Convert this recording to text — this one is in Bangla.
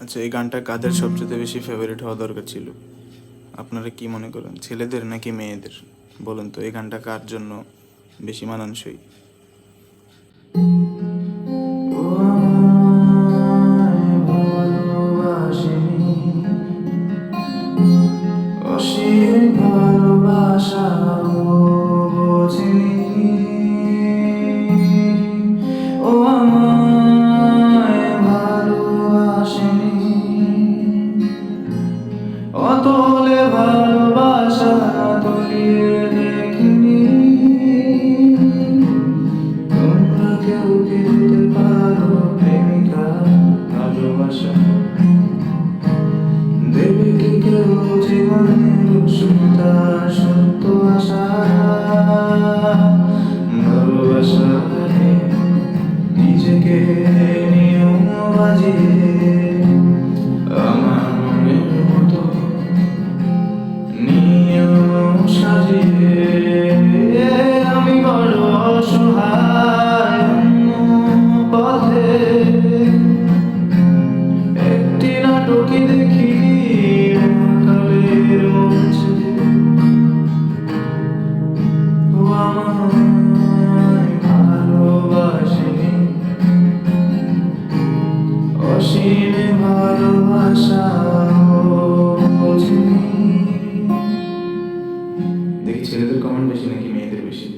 আচ্ছা, এই গানটা কাদের সবচেয়ে বেশি ফেভারিট হওয়া দরকার ছিল? আপনারা কি মনে করেন, ছেলেদের নাকি মেয়েদের? বলুন তো, এই গানটা কার জন্য বেশি মানানসই? ও আমায় ভালোবাসেনি, অসীম ভালোবাসা ও বোঝেনি। ও আমায় ভালোবাসেনি, অতলে ভালোবাসা তলিয়ে দেখিনি। তোমরা কেউ কি দিতে পারো প্রেমিকা ভালোবাসা? দেবে কি কেউ জীবনের উৎসুকতা সত্য আশা? ভালোবাসা নিজেকে নিয়ম বাজিয়ে আমার মনের মতো নিয়ম সাজিয়ে আমি বড় অসহায় অন্য পথে একটি নাটকই দেখি মহাকালের মঞ্চে। ও আমায় ভালোবাসেনি, অসীম ভালোবাসা ও বোঝেনি। দেখি ছেলেদের কমেন্ট বেশি নাকি মেয়েদের বেশি?